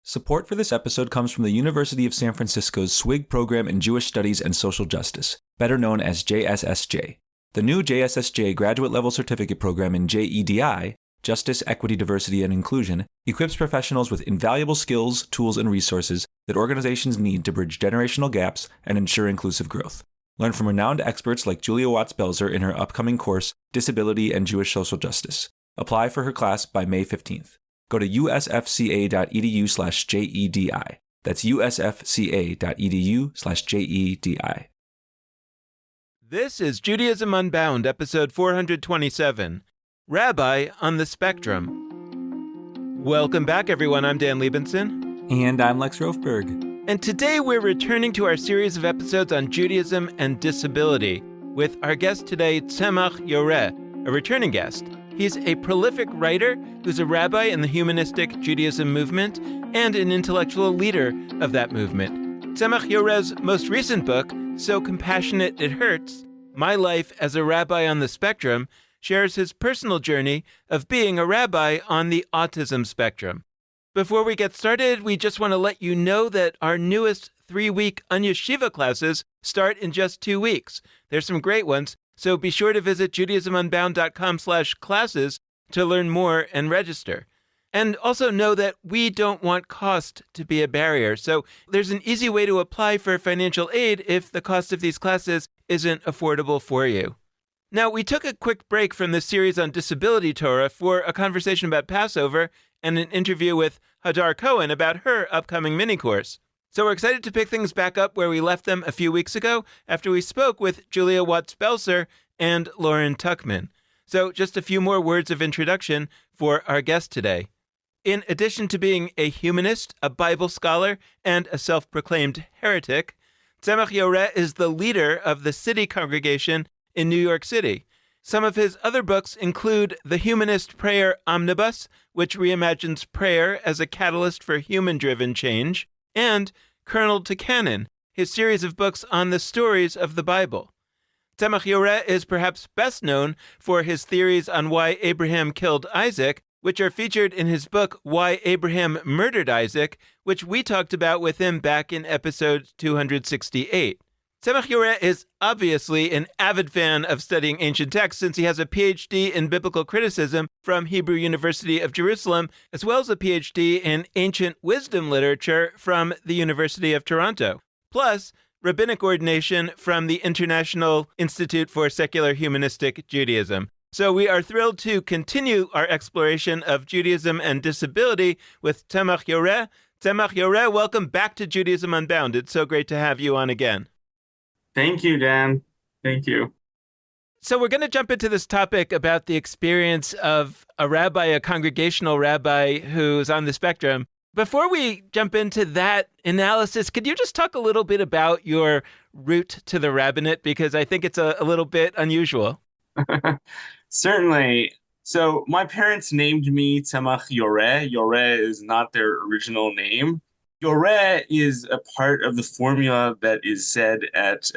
Support for this episode comes from the University of San Francisco's SWIG program in Jewish Studies and Social Justice, better known as JSSJ. The new JSSJ graduate-level certificate program in JEDI, Justice, Equity, Diversity, and Inclusion, equips professionals with invaluable skills, tools, and resources that organizations need to bridge generational gaps and ensure inclusive growth. Learn from renowned experts like Julia Watts-Belzer in her upcoming course, Disability and Jewish Social Justice. Apply for her class by May 15th. Go to usfca.edu/JEDI. That's usfca.edu/JEDI. This is Judaism Unbound, episode 427, Rabbi on the Spectrum. Welcome back, everyone. I'm Dan Liebenson. And I'm Lex Rofberg. And today we're returning to our series of episodes on Judaism and disability with our guest today, Tzemah Yoreh, a returning guest. He's a prolific writer who's a rabbi in the humanistic Judaism movement and an intellectual leader of that movement. Tzemah Yoreh's most recent book, So Compassionate It Hurts, My Life as a Rabbi on the Spectrum, shares his personal journey of being a rabbi on the autism spectrum. Before we get started, we just want to let you know that our newest 3-week Anya Shiva classes start in just 2 weeks. There's some great ones. So be sure to visit judaismunbound.com/classes to learn more and register. And also know that we don't want cost to be a barrier. So there's an easy way to apply for financial aid if the cost of these classes isn't affordable for you. Now, we took a quick break from this series on disability Torah for a conversation about Passover and an interview with Hadar Cohen about her upcoming mini-course. So we're excited to pick things back up where we left them a few weeks ago after we spoke with Julia Watts-Belzer and Lauren Tuckman. So just a few more words of introduction for our guest today. In addition to being a humanist, a Bible scholar, and a self-proclaimed heretic, Tzemah Yoreh is the leader of the City Congregation in New York City. Some of his other books include The Humanist Prayer Omnibus, which reimagines prayer as a catalyst for human-driven change, and Kernel to Canon, his series of books on the stories of the Bible. Tzemah Yoreh is perhaps best known for his theories on why Abraham killed Isaac, which are featured in his book Why Abraham Murdered Isaac, which we talked about with him back in episode 268. Tzemah Yoreh is obviously an avid fan of studying ancient texts since he has a PhD in biblical criticism from Hebrew University of Jerusalem, as well as a PhD in ancient wisdom literature from the University of Toronto, plus rabbinic ordination from the International Institute for Secular Humanistic Judaism. So we are thrilled to continue our exploration of Judaism and disability with Tzemah Yoreh. Tzemah Yoreh, welcome back to Judaism Unbound. It's so great to have you on again. Thank you, Dan. Thank you. So we're going to jump into this topic about the experience of a rabbi, a congregational rabbi who's on the spectrum. Before we jump into that analysis, could you just talk a little bit about your route to the rabbinate? Because I think it's a little bit unusual. Certainly. So my parents named me Tzemah Yoreh. Yoreh is not their original name. Yoreh is a part of the formula that is said at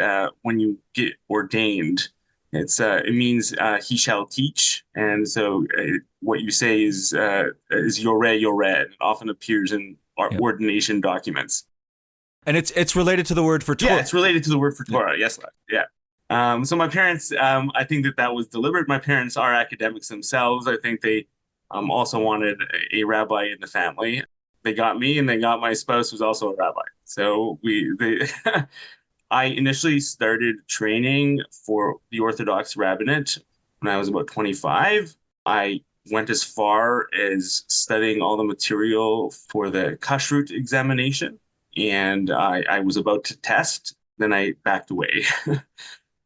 when you get ordained. It means he shall teach, and so what you say is Yoreh Yoreh. It often appears in our ordination documents. And it's related to the word for Torah. Yeah, it's related to the word for Torah. Yes, yeah. So my parents, I think that was deliberate. My parents are academics themselves. I think they also wanted a rabbi in the family. They got me, and they got my spouse, who's also a rabbi. So I initially started training for the Orthodox rabbinate when I was about 25. I went as far as studying all the material for the kashrut examination, and I was about to test. Then I backed away.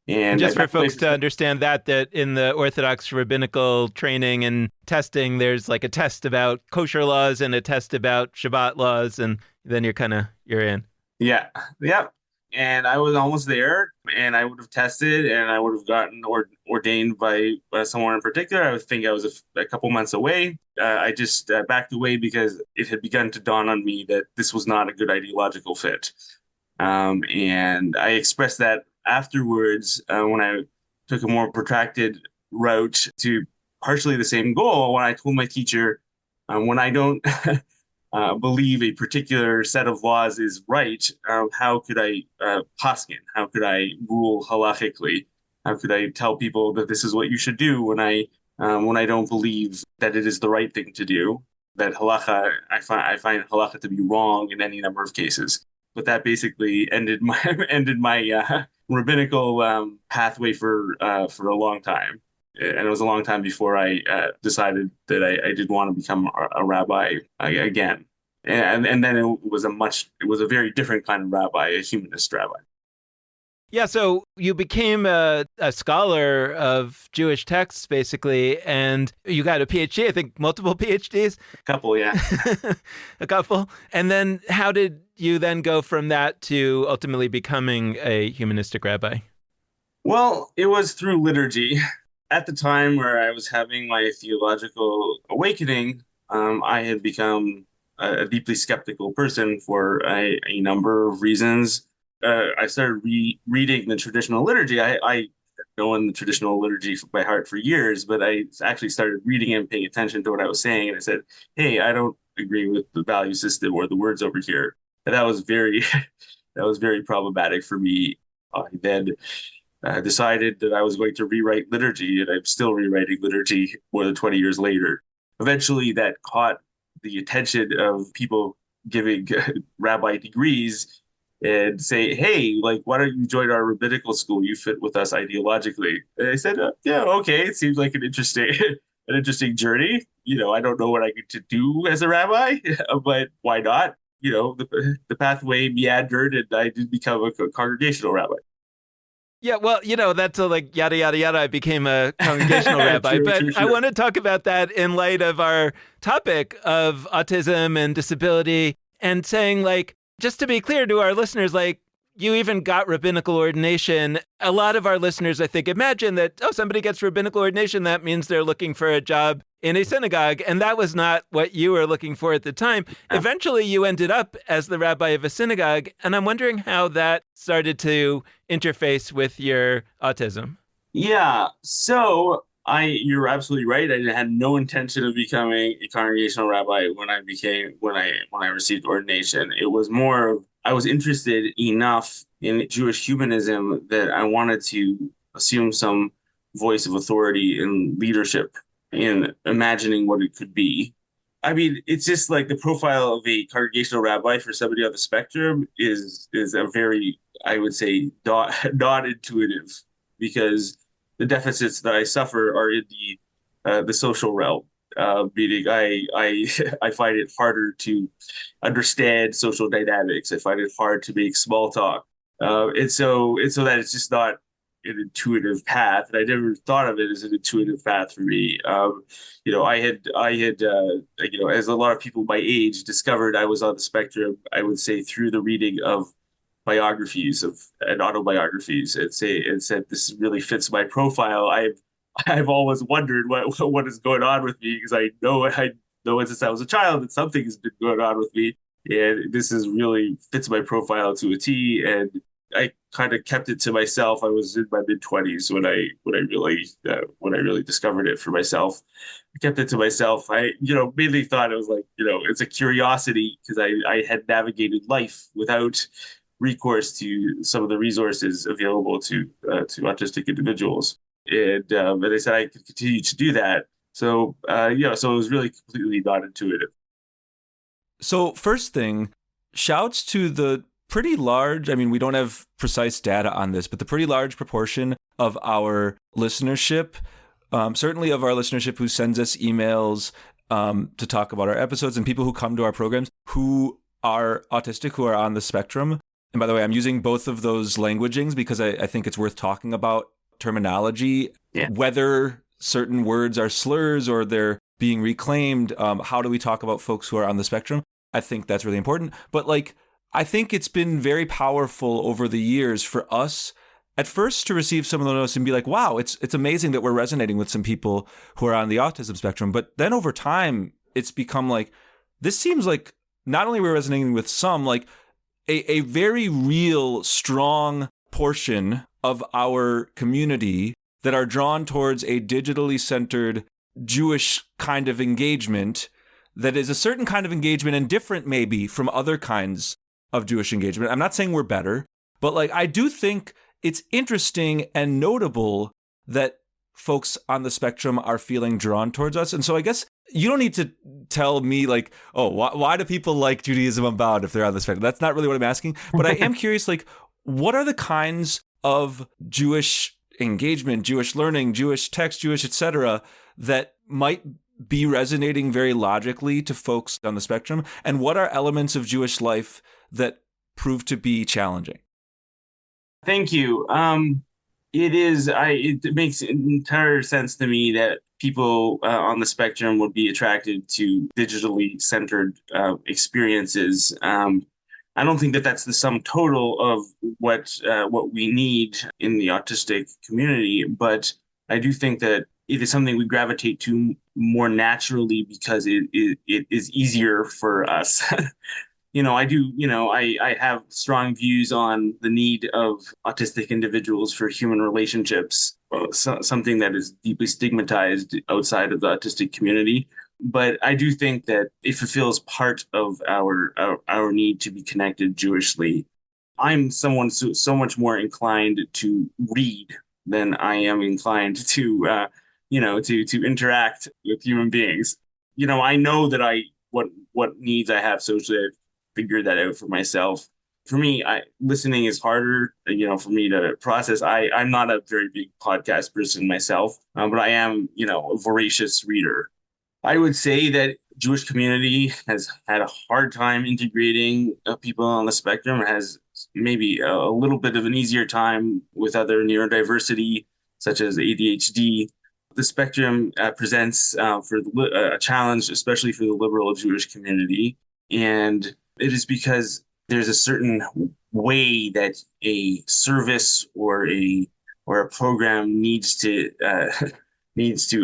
And just for folks to understand that in the Orthodox rabbinical training and testing, there's like a test about kosher laws and a test about Shabbat laws, and then you're in. Yeah. And I was almost there, and I would have tested, and I would have gotten ordained by someone in particular. I would think I was a couple months away. I just backed away because it had begun to dawn on me that this was not a good ideological fit. And I expressed that afterwards when I took a more protracted route to partially the same goal, when I told my teacher, when I don't believe a particular set of laws is right, how could I paskin? How could I rule halachically? How could I tell people that this is what you should do when I don't believe that it is the right thing to do? That halacha, I find halacha to be wrong in any number of cases. But that basically ended my rabbinical pathway for a long time, and it was a long time before I decided that I did want to become a rabbi again. And then it was a very different kind of rabbi, a humanist rabbi. Yeah, so you became a scholar of Jewish texts, basically, and you got a PhD, I think multiple PhDs? A couple, yeah. A couple. And then how did you then go from that to ultimately becoming a humanistic rabbi? Well, it was through liturgy. At the time where I was having my theological awakening, I had become a deeply skeptical person for a number of reasons. I started reading the traditional liturgy. I known the traditional liturgy by heart for years, but I actually started reading and paying attention to what I was saying. And I said, hey, I don't agree with the value system or the words over here. And that was very, that was very problematic for me. I then decided that I was going to rewrite liturgy, and I'm still rewriting liturgy more than 20 years later. Eventually, that caught the attention of people giving rabbi degrees and say, hey, like, why don't you join our rabbinical school? You fit with us ideologically. And I said, yeah, okay. It seems like an interesting journey. I don't know what I get to do as a rabbi, but why not? The pathway meandered, and I did become a congregational rabbi. Yeah, well, that's like yada, yada, yada. I became a congregational rabbi. True. I want to talk about that in light of our topic of autism and disability, and saying, like, just to be clear to our listeners, like, you even got rabbinical ordination. A lot of our listeners, I think, imagine that, somebody gets rabbinical ordination, that means they're looking for a job in a synagogue. And that was not what you were looking for at the time. Eventually, you ended up as the rabbi of a synagogue. And I'm wondering how that started to interface with your autism. Yeah. So you're absolutely right. I had no intention of becoming a congregational rabbi when I received ordination. It was more of, I was interested enough in Jewish humanism that I wanted to assume some voice of authority and leadership in imagining what it could be. I mean, it's just like the profile of a congregational rabbi for somebody on the spectrum is a very, I would say, not intuitive, because the deficits that I suffer are in the social realm. Meaning, I find it harder to understand social dynamics. I find it hard to make small talk, and so that it's just not an intuitive path. And I never thought of it as an intuitive path for me. I had as a lot of people my age discovered I was on the spectrum. I would say through the reading of biographies and autobiographies, and said this really fits my profile. I've always wondered what is going on with me, because I know since I was a child that something has been going on with me, and this is really fits my profile to a T. And I kind of kept it to myself. I was in my mid-20s when I really discovered it for myself. I kept it to myself. I mainly thought it was like, it's a curiosity, because I had navigated life without recourse to some of the resources available to autistic individuals. And I said I could continue to do that. So so it was really completely not intuitive. So first thing, shouts to the pretty large, I mean, we don't have precise data on this, but the pretty large proportion of our listenership, certainly of our listenership who sends us emails to talk about our episodes, and people who come to our programs who are autistic, who are on the spectrum. And by the way, I'm using both of those languagings because I think it's worth talking about terminology, whether certain words are slurs or they're being reclaimed. How do we talk about folks who are on the spectrum? I think that's really important. But I think it's been very powerful over the years for us at first to receive some of the notes and be like, wow, it's amazing that we're resonating with some people who are on the autism spectrum. But then over time, it's become like, this seems like not only we're resonating with some, like a very real, strong portion of our community that are drawn towards a digitally centered Jewish kind of engagement that is a certain kind of engagement and different maybe from other kinds of Jewish engagement. I'm not saying we're better, but like I do think it's interesting and notable that folks on the spectrum are feeling drawn towards us. And so I guess you don't need to tell me like, oh, why do people like Judaism Unbound if they're on the spectrum? That's not really what I'm asking. But I am curious, like, what are the kinds of Jewish engagement, Jewish learning, Jewish text, Jewish, etc., that might be resonating very logically to folks on the spectrum? And what are elements of Jewish life that prove to be challenging? Thank you. It makes entire sense to me that people on the spectrum would be attracted to digitally centered experiences. I don't think that that's the sum total of what we need in the autistic community, but I do think that it is something we gravitate to more naturally because it is easier for us. I have strong views on the need of autistic individuals for human relationships, something that is deeply stigmatized outside of the autistic community. But I do think that it fulfills part of our need to be connected Jewishly. I'm someone so much more inclined to read than I am inclined to interact with human beings. I know that what needs I have socially. I've figured that out for myself. For me, listening is harder, for me to process. I'm not a very big podcast person myself, but I am, a voracious reader. I would say that Jewish community has had a hard time integrating people on the spectrum, has maybe a little bit of an easier time with other neurodiversity, such as ADHD. The spectrum presents a challenge, especially for the liberal Jewish community. And it is because there's a certain way that a service or a program needs to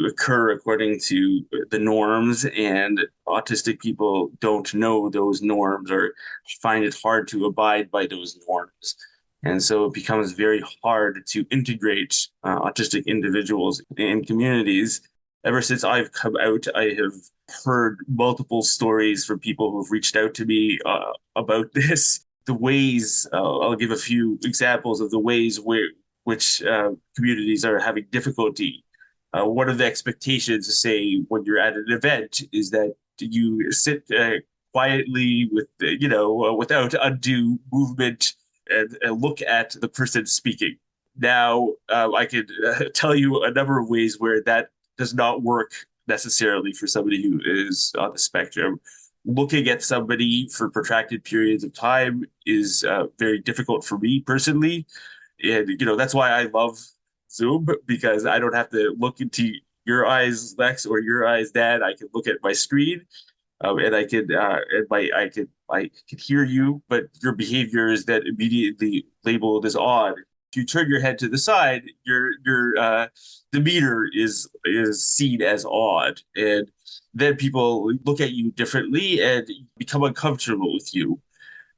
occur according to the norms, and autistic people don't know those norms or find it hard to abide by those norms. And so it becomes very hard to integrate autistic individuals in communities. Ever since I've come out, I have heard multiple stories from people who've reached out to me about this. The ways, I'll give a few examples of the ways which communities are having difficulty. One of the expectations, say, when you're at an event, is that you sit quietly without undue movement and look at the person speaking. Now, I could tell you a number of ways where that does not work necessarily for somebody who is on the spectrum. Looking at somebody for protracted periods of time is very difficult for me personally. And, that's why I love Zoom, because I don't have to look into your eyes, Lex, or your eyes, Dad. I can look at my screen, and I could hear you, but your behavior is then immediately labeled as odd. If you turn your head to the side, your demeanor is seen as odd, and then people look at you differently and become uncomfortable with you.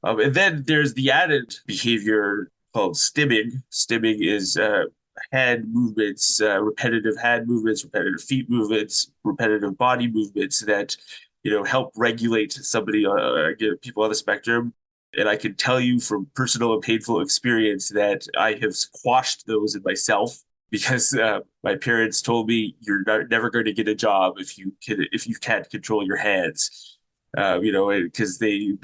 And then there's the added behavior called stimming. Stimming is hand movements, repetitive hand movements, repetitive feet movements, repetitive body movements that help regulate somebody, people on the spectrum. And I can tell you from personal and painful experience that I have squashed those in myself, because my parents told me you're never going to get a job if you can't control your hands, because they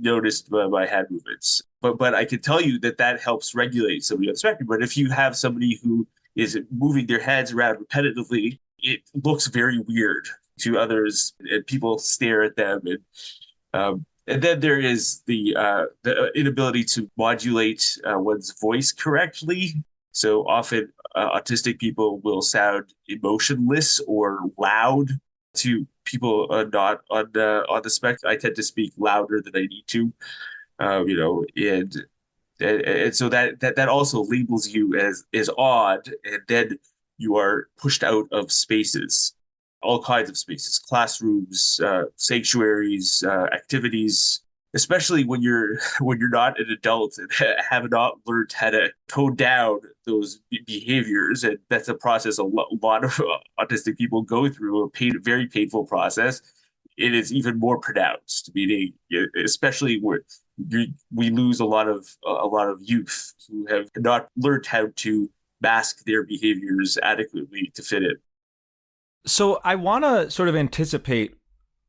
noticed my hand movements. But I can tell you that helps regulate somebody on the spectrum. But if you have somebody who is moving their hands around repetitively, it looks very weird to others, and people stare at them. And then there is the inability to modulate one's voice correctly. So often autistic people will sound emotionless or loud to people not on the spectrum. I tend to speak louder than I need to, and so that also labels you as odd, and then you are pushed out of spaces, all kinds of spaces, classrooms, sanctuaries, activities, especially when you're not an adult and have not learned how to tone down those behaviors. And that's a process a lot of autistic people go through, very painful process. it is even more pronounced, meaning especially where we lose a lot of youth who have not learned how to mask their behaviors adequately to fit in. So I want to sort of anticipate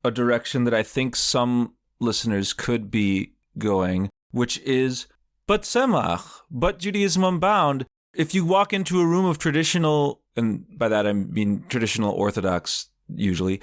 a direction that I think some listeners could be going, which is, but Tzemach, but Judaism Unbound. If you walk into a room of traditional, and by that I mean traditional Orthodox, usually,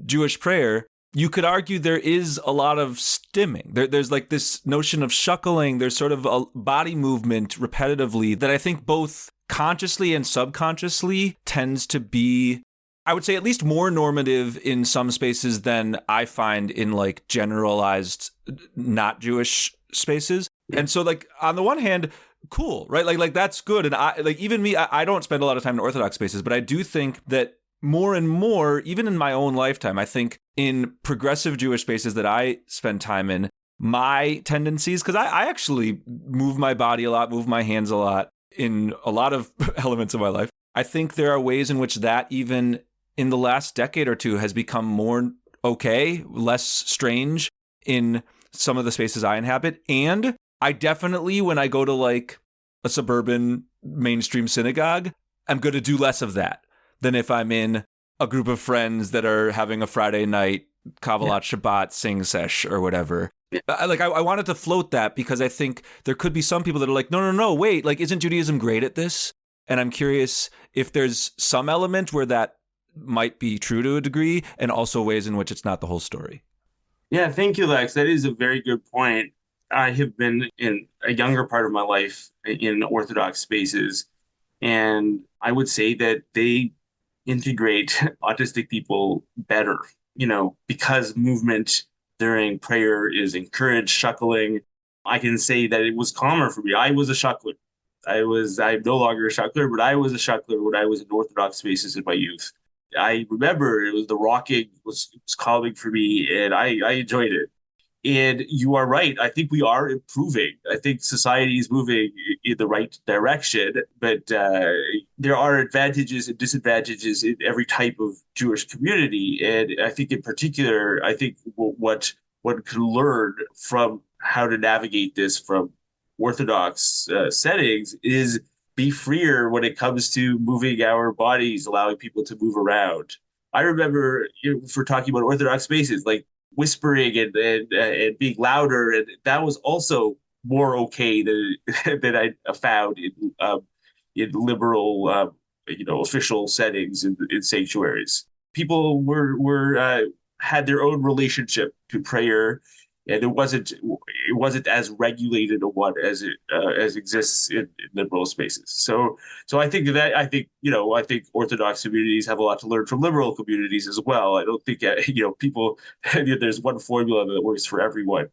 Jewish prayer, you could argue there is a lot of stimming. There's like this notion of shuckling. There's sort of a body movement repetitively that I think both consciously and subconsciously tends to be, I would say, at least more normative in some spaces than I find in like generalized not Jewish spaces. And so like on the one hand, cool, right? Like that's good. And I like even me, I don't spend a lot of time in Orthodox spaces, but I do think that more and more, even in my own lifetime, I think in progressive Jewish spaces that I spend time in, my tendencies, because I actually move my body a lot, move my hands a lot in a lot of elements of my life. I think there are ways in which that even in the last decade or two has become more okay, less strange in some of the spaces I inhabit. And I definitely, when I go to like a suburban mainstream synagogue, I'm going to do less of that than if I'm in a group of friends that are having a Friday night Kabbalat Shabbat sing sesh or whatever. I wanted to float that because I think there could be some people that are like, no, wait, like, isn't Judaism great at this? And I'm curious if there's some element where that might be true to a degree and also ways in which it's not the whole story. Yeah, thank you, Lex. That is a very good point. I have been in a younger part of my life in Orthodox spaces, and I would say that they integrate autistic people better, because movement during prayer is encouraged, shuckling. I can say that it was calmer for me. I was a shuckler. I'm no longer a shuckler, but I was a shuckler when I was in Orthodox spaces in my youth. I remember it was the rocking was calming for me, and I enjoyed it. And you are right. I think we are improving. I think society is moving in the right direction, but there are advantages and disadvantages in every type of Jewish community. And I think in particular, I think what one can learn from how to navigate this from Orthodox settings is be freer when it comes to moving our bodies, allowing people to move around. I remember, if we're talking about Orthodox spaces, like whispering and being louder, and that was also more okay than I found in liberal official settings in sanctuaries. People were had their own relationship to prayer, and it wasn't as regulated a one as it as exists in liberal spaces. So I think I think Orthodox communities have a lot to learn from liberal communities as well. I don't think people there's one formula that works for everyone.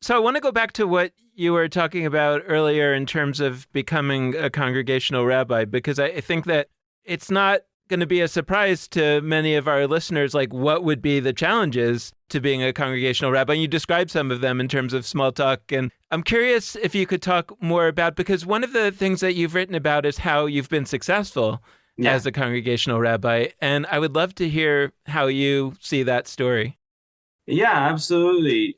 So I want to go back to what you were talking about earlier in terms of becoming a congregational rabbi, because I think that it's not going to be a surprise to many of our listeners, like what would be the challenges to being a congregational rabbi. And you described some of them in terms of small talk. And I'm curious if you could talk more about, because one of the things that you've written about is how you've been successful as a congregational rabbi. And I would love to hear how you see that story. Yeah, absolutely.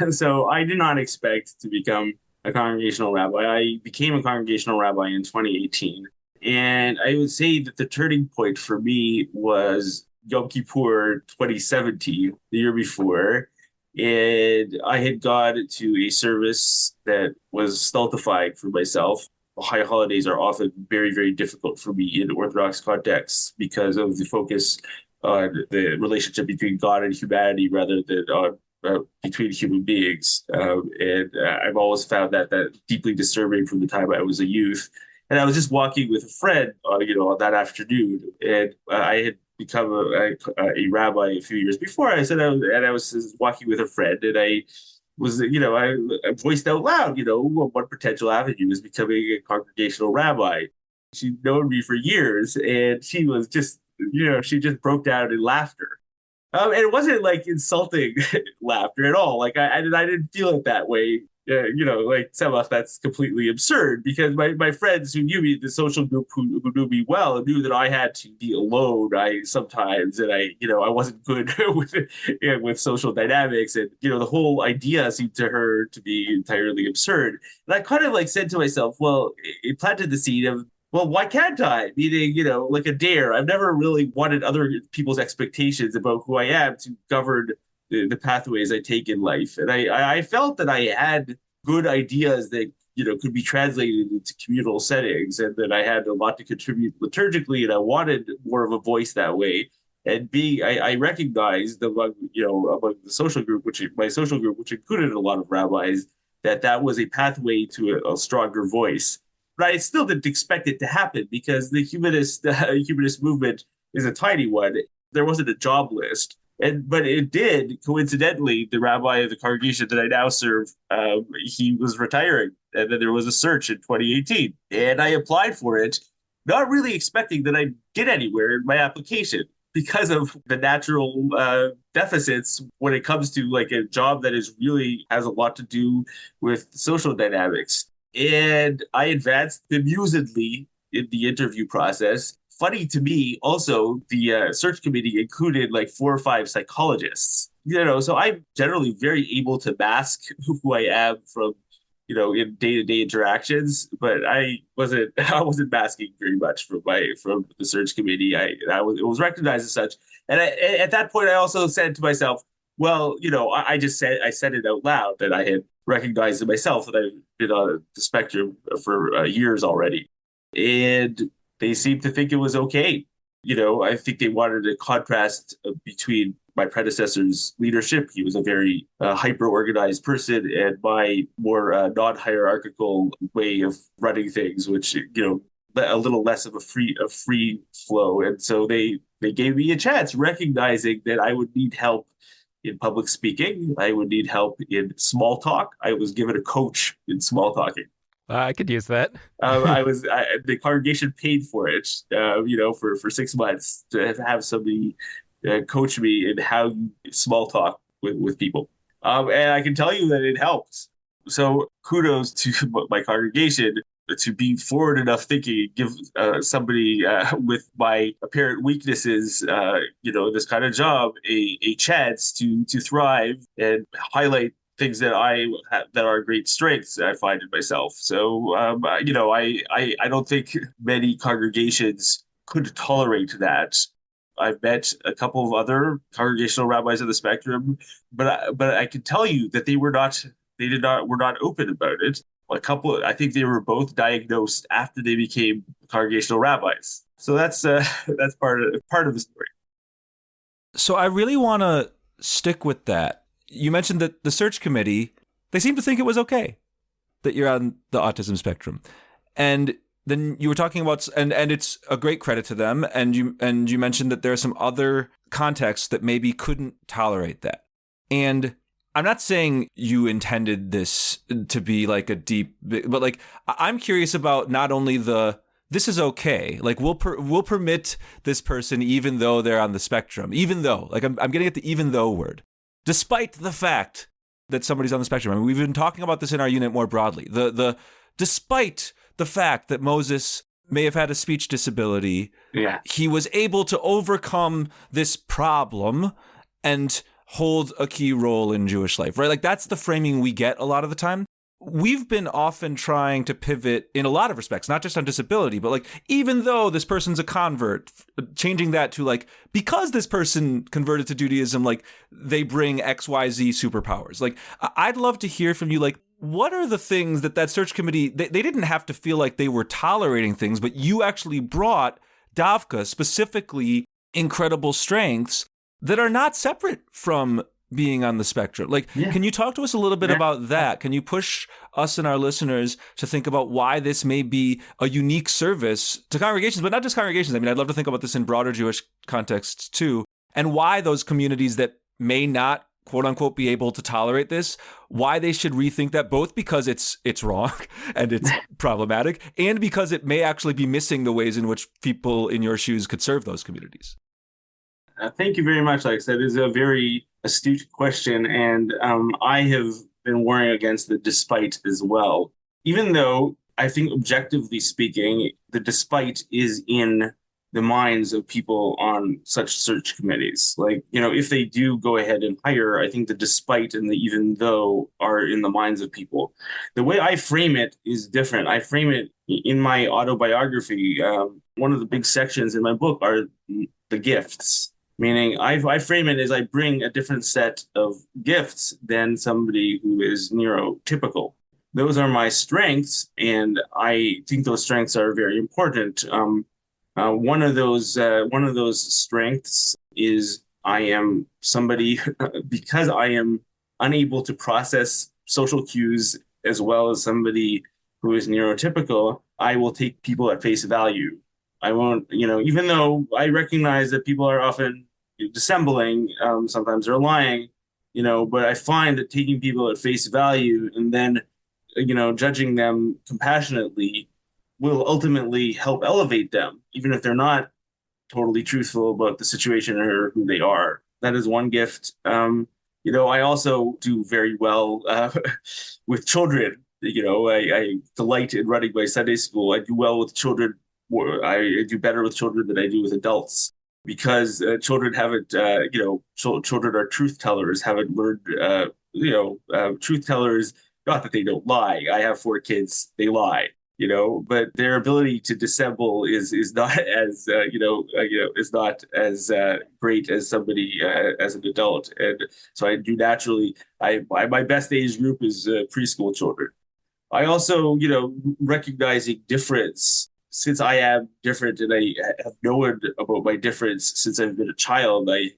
So I did not expect to become a congregational rabbi. I became a congregational rabbi in 2018. And I would say that the turning point for me was Yom Kippur 2017, the year before. And I had gone to a service that was stultifying for myself. High holidays are often very, very difficult for me in Orthodox contexts because of the focus on the relationship between God and humanity rather than between human beings. And I've always found that deeply disturbing from the time I was a youth. And I was just walking with a friend, on that afternoon, and I had become a rabbi a few years before. I was walking with a friend, and I was, I voiced out loud, one potential avenue is becoming a congregational rabbi. She'd known me for years, and she was just, she just broke down in laughter. And it wasn't like insulting laughter at all. Like I didn't feel it that way like Tzemah, that's completely absurd because my friends who knew me, the social group who knew me well, knew that I had to be alone. I wasn't good with social dynamics, and the whole idea seemed to her to be entirely absurd. And I kind of like said to myself, well, it planted the seed of, well, why can't I? Meaning, like a dare. I've never really wanted other people's expectations about who I am to govern the pathways I take in life. And I felt that I had good ideas that, could be translated into communal settings, and that I had a lot to contribute liturgically, and I wanted more of a voice that way. And I recognized among the social group, my social group, which included a lot of rabbis, that was a pathway to a stronger voice. But I still didn't expect it to happen because the humanist movement is a tiny one. There wasn't a job list. But it did, coincidentally, the rabbi of the congregation that I now serve, he was retiring. And then there was a search in 2018. And I applied for it, not really expecting that I'd get anywhere in my application because of the natural deficits when it comes to like a job that really has a lot to do with social dynamics. And I advanced amusedly in the interview process. Funny to me, also, the search committee included like 4 or 5 psychologists. So I'm generally very able to mask who I am from, in day-to-day interactions. But I wasn't masking very much from the search committee. It was recognized as such. And at that point, I also said to myself, well, I said it out loud that I had recognized it myself, that I've been on the spectrum for years already, and they seemed to think it was okay. I think they wanted a contrast between my predecessor's leadership. He was a very hyper-organized person, and my more non-hierarchical way of running things, which, a little less of a free flow. And so they gave me a chance, recognizing that I would need help in public speaking. I would need help in small talk. I was given a coach in small talking. I could use that. The congregation paid for it, for 6 months to have somebody coach me in how you small talk with people. And I can tell you that it helped. So kudos to my congregation to be forward enough thinking, give somebody with my apparent weaknesses, this kind of job, a chance to thrive and highlight things that that are great strengths I find in myself. So, I don't think many congregations could tolerate that. I've met a couple of other congregational rabbis of the spectrum, but I can tell you that were not open about it. I think they were both diagnosed after they became congregational rabbis. So that's part of the story. So I really want to stick with that. You mentioned that the search committee, they seem to think it was okay that you're on the autism spectrum. And then you were talking about, and it's a great credit to them. And you mentioned that there are some other contexts that maybe couldn't tolerate that. And I'm not saying you intended this to be like a deep, but like, I'm curious about not only this is okay. Like we'll permit this person, even though they're on the spectrum, even though, like I'm getting at the even though word. Despite the fact that somebody's on the spectrum, I mean, we've been talking about this in our unit more broadly. Despite the fact that Moses may have had a speech disability, he was able to overcome this problem and hold a key role in Jewish life, right? Like that's the framing we get a lot of the time. We've been often trying to pivot in a lot of respects, not just on disability, but like, even though this person's a convert, changing that to like, because this person converted to Judaism, like they bring XYZ superpowers. Like, I'd love to hear from you, like, what are the things that search committee, they didn't have to feel like they were tolerating things, but you actually brought Davka specifically incredible strengths that are not separate from being on the spectrum. Like, Can you talk to us a little bit about that? Can you push us and our listeners to think about why this may be a unique service to congregations, but not just congregations? I mean, I'd love to think about this in broader Jewish contexts too, and why those communities that may not, quote unquote, be able to tolerate this, why they should rethink that, both because it's wrong and it's problematic, and because it may actually be missing the ways in which people in your shoes could serve those communities. Thank you very much. Like I said, this is a very astute question, and I have been warring against the despite as well. Even though I think objectively speaking, the despite is in the minds of people on such search committees. Like, if they do go ahead and hire, I think the despite and the even though are in the minds of people. The way I frame it is different. I frame it in my autobiography. One of the big sections in my book are the gifts, meaning I frame it as I bring a different set of gifts than somebody who is neurotypical. Those are my strengths, and I think those strengths are very important. One of those strengths is I am somebody because I am unable to process social cues as well as somebody who is neurotypical. I will take people at face value. I won't, even though I recognize that people are often dissembling, sometimes they're lying, but I find that taking people at face value and then judging them compassionately will ultimately help elevate them, even if they're not totally truthful about the situation or who they are. That is one gift. I also do very well with children. I delight in running my Sunday school. I do well with children. I do better with children than I do with adults because children haven't, children are truth tellers, haven't learned, truth tellers. Not that they don't lie. I have 4 kids. They lie, but their ability to dissemble is not as is not as great as somebody as an adult. And so I do naturally. My best age group is preschool children. I also recognizing difference. Since I am different and I have known about my difference since I've been a child, I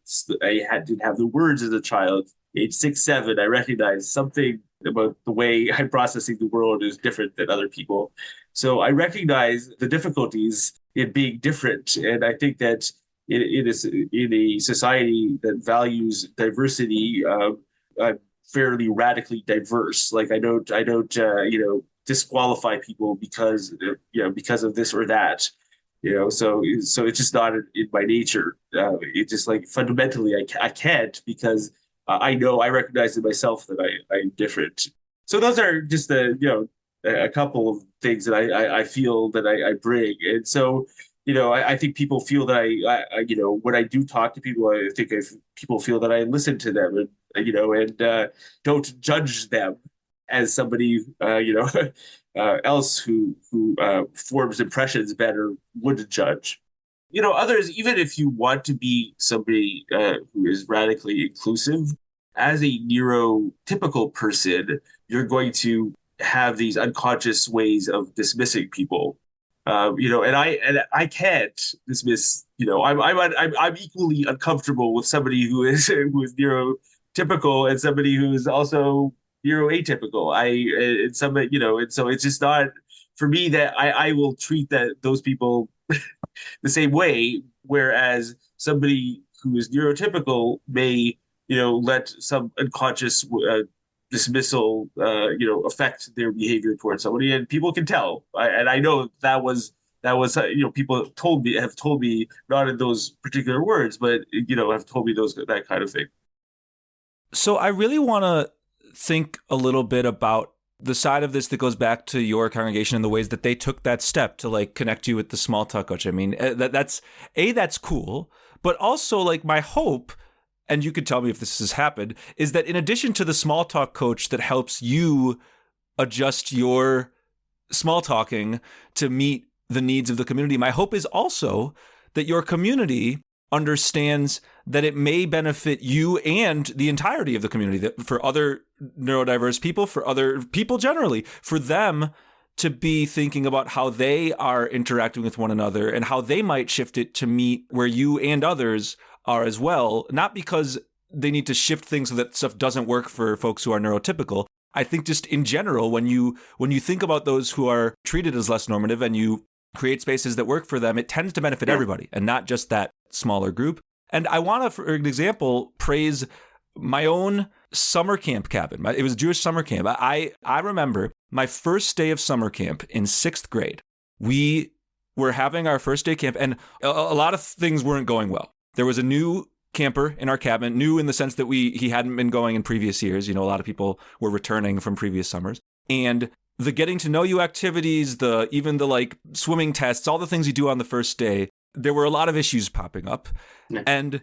didn't have the words as a child. Age 6, 7, I recognized something about the way I'm processing the world is different than other people. So I recognize the difficulties in being different. And I think that it is in a society that values diversity, I'm fairly radically diverse. Like I don't disqualify people because of this or that. So it's just not in my nature. It's just like fundamentally I can't because I recognize in myself that I'm different. So those are just a couple of things that I feel that I bring. And so, I think people feel that I when I do talk to people, I think people feel that I listen to them and don't judge them as somebody, else who forms impressions better would judge. Others, even if you want to be somebody who is radically inclusive, as a neurotypical person, you're going to have these unconscious ways of dismissing people. And I can't dismiss. I'm equally uncomfortable with somebody who is neurotypical and somebody who is also neuroatypical. And so it's just not for me that I will treat those people the same way, whereas somebody who is neurotypical may, let some unconscious dismissal, affect their behavior towards somebody, and people can tell. I know that was people have told me not in those particular words, but have told me that kind of thing. So I really want to think a little bit about the side of this that goes back to your congregation and the ways that they took that step to connect you with the small talk coach. I mean, that's cool, but also my hope, and you could tell me if this has happened, is that in addition to the small talk coach that helps you adjust your small talking to meet the needs of the community, my hope is also that your community understands that it may benefit you and the entirety of the community, that for other neurodiverse people, for other people generally, for them to be thinking about how they are interacting with one another and how they might shift it to meet where you and others are as well. Not because they need to shift things so that stuff doesn't work for folks who are neurotypical. I think just in general, when you think about those who are treated as less normative and you create spaces that work for them, it tends to benefit everybody and not just that smaller group. And I want to, for an example, praise my own summer camp cabin. It was a Jewish summer camp. I remember my first day of summer camp in 6th grade. We were having our first day camp and a lot of things weren't going well. There was a new camper in our cabin, new in the sense that he hadn't been going in previous years. A lot of people were returning from previous summers. And the getting to know you activities, even the like swimming tests, all the things you do on the first day, there were a lot of issues popping up. Yeah. And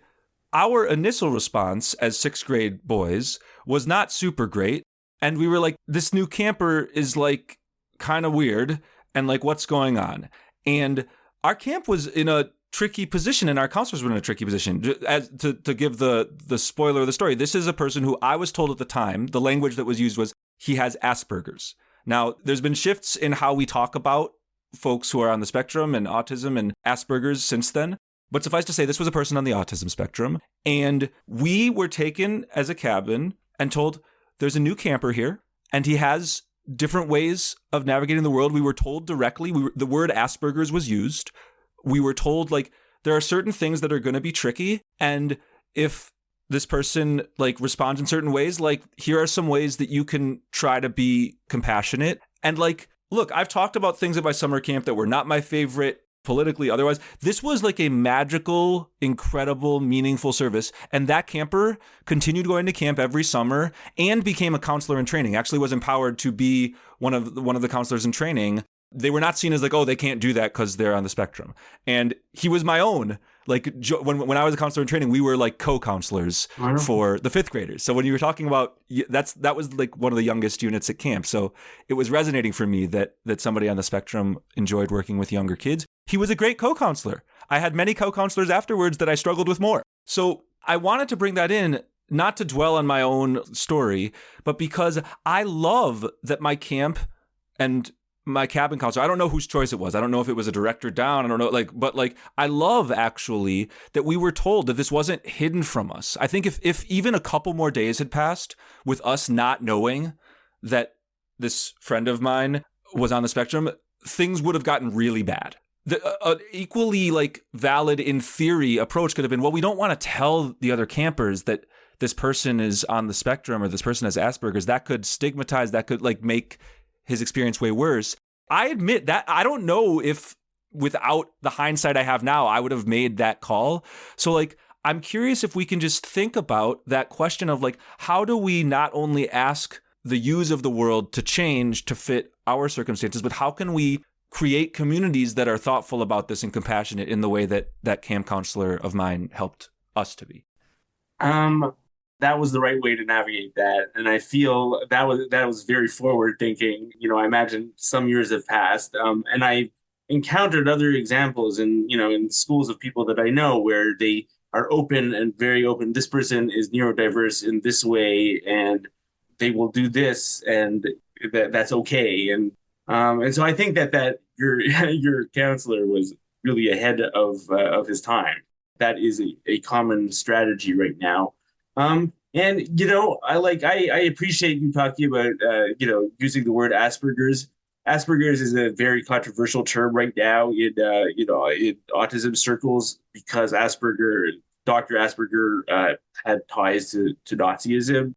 our initial response as 6th grade boys was not super great. And we were like, this new camper is like kind of weird. And like, what's going on? And our camp was in a tricky position, and our counselors were in a tricky position. As to give the spoiler of the story, this is a person who I was told at the time, the language that was used was he has Asperger's. Now, there's been shifts in how we talk about folks who are on the spectrum and autism and Asperger's since then. But suffice to say, this was a person on the autism spectrum. And we were taken as a cabin and told, there's a new camper here, and he has different ways of navigating the world. We were told directly, the word Asperger's was used. We were told, like, there are certain things that are going to be tricky. And if this person, like, responds in certain ways, like, here are some ways that you can try to be compassionate. And, like, look, I've talked about things at my summer camp that were not my favorite politically, otherwise. This was like a magical, incredible, meaningful service. And that camper continued going to camp every summer and became a counselor in training, actually was empowered to be one of the counselors in training. They were not seen as like, oh, they can't do that because they're on the spectrum. And he was my own. Like when I was a counselor in training, we were like co-counselors for the 5th graders. So when you were talking about that was like one of the youngest units at camp. So it was resonating for me that somebody on the spectrum enjoyed working with younger kids. He was a great co-counselor. I had many co-counselors afterwards that I struggled with more. So I wanted to bring that in, not to dwell on my own story, but because I love that my camp and my cabin counselor, I don't know whose choice it was. I don't know if it was a director down. I don't know, but I love actually that we were told that this wasn't hidden from us. I think if even a couple more days had passed with us not knowing that this friend of mine was on the spectrum, things would have gotten really bad. The equally like valid in theory approach could have been, well, we don't want to tell the other campers that this person is on the spectrum or this person has Asperger's. That could stigmatize, that could like make his experience way worse. I admit that I don't know if without the hindsight I have now, I would have made that call. So like, I'm curious if we can just think about that question of like, how do we not only ask the yous of the world to change to fit our circumstances, but how can we create communities that are thoughtful about this and compassionate in the way that that camp counselor of mine helped us to be? That was the right way to navigate that. And I feel that was very forward thinking. I imagine some years have passed. And I encountered other examples in schools of people that I know where they are open and very open. This person is neurodiverse in this way, and they will do this, and that's okay. And so I think that your counselor was really ahead of his time. That is a common strategy right now. And I appreciate you talking about using the word Asperger's. Asperger's is a very controversial term right now in autism circles because Dr. Asperger had ties to Nazism.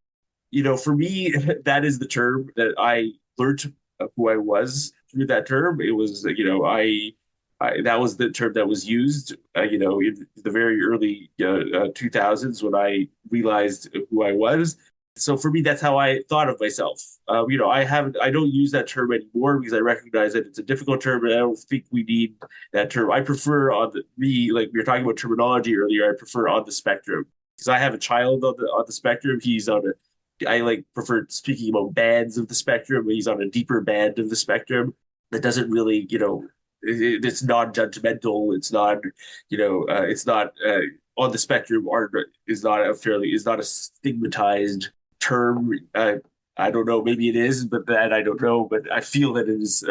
For me, that is the term that I learned who I was through that term. It was that was the term that was used, in the very early 2000s when I realized who I was. So for me, that's how I thought of myself. I don't use that term anymore because I recognize that it's a difficult term, and I don't think we need that term. I prefer like we were talking about terminology earlier. I prefer on the spectrum because I have a child on the spectrum. He's on I prefer speaking about bands of the spectrum. He's on a deeper band of the spectrum that doesn't really, it's non-judgmental. It's not, it's not on the spectrum. Art is not a stigmatized term. I don't know. Maybe it is, but that I don't know. But I feel that it is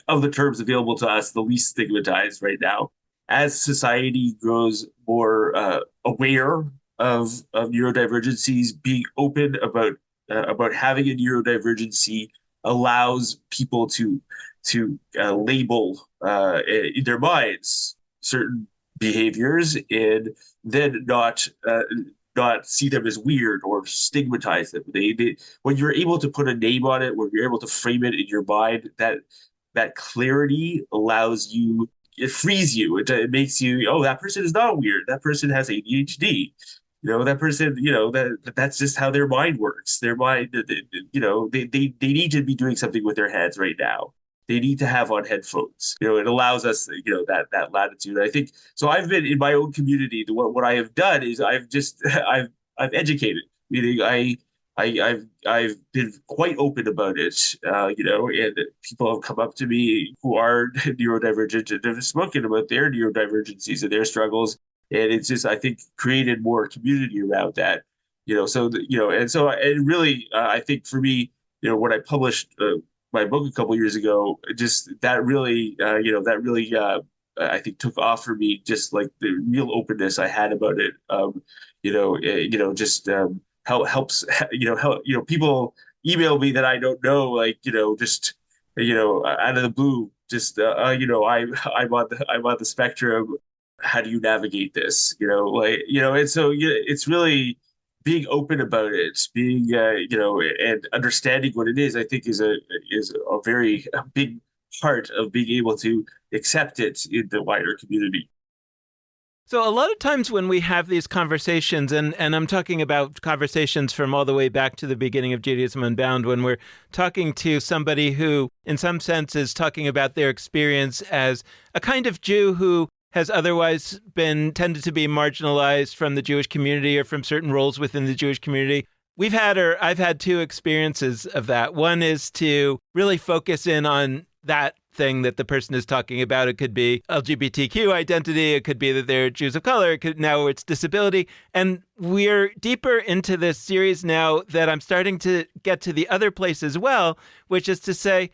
of the terms available to us the least stigmatized right now. As society grows more aware of neurodivergencies, being open about having a neurodivergency allows people to label in their minds certain behaviors and then not see them as weird or stigmatize them. When you're able to put a name on it, when you're able to frame it in your mind, that clarity allows you it frees you. It makes you, oh, that person is not weird. That person has ADHD. That person, that's just how their mind works. Their mind, they need to be doing something with their heads right now. They need to have on headphones. It allows us, that latitude. I think so. I've been in my own community. What I have done is I've just I've educated. Meaning I've been quite open about it. And people have come up to me who are neurodivergent and have spoken about their neurodivergencies and their struggles. And it's just, I think, created more community around that. And so it really, I think for me, when I published my book a couple years ago, just that really, I think took off for me, just like the real openness I had about it. Just helps, people email me that I don't know, like, just, out of the blue, just, I'm on the spectrum. How do you navigate this? And so it's really being open about it, being, and understanding what it is, I think is a very big part of being able to accept it in the wider community. So a lot of times when we have these conversations, and I'm talking about conversations from all the way back to the beginning of Judaism Unbound, when we're talking to somebody who, in some sense, is talking about their experience as a kind of Jew who has otherwise been tended to be marginalized from the Jewish community or from certain roles within the Jewish community. I've had two experiences of that. One is to really focus in on that thing that the person is talking about. It could be LGBTQ identity. It could be that they're Jews of color. Now it's disability. And we're deeper into this series now that I'm starting to get to the other place as well, which is to say,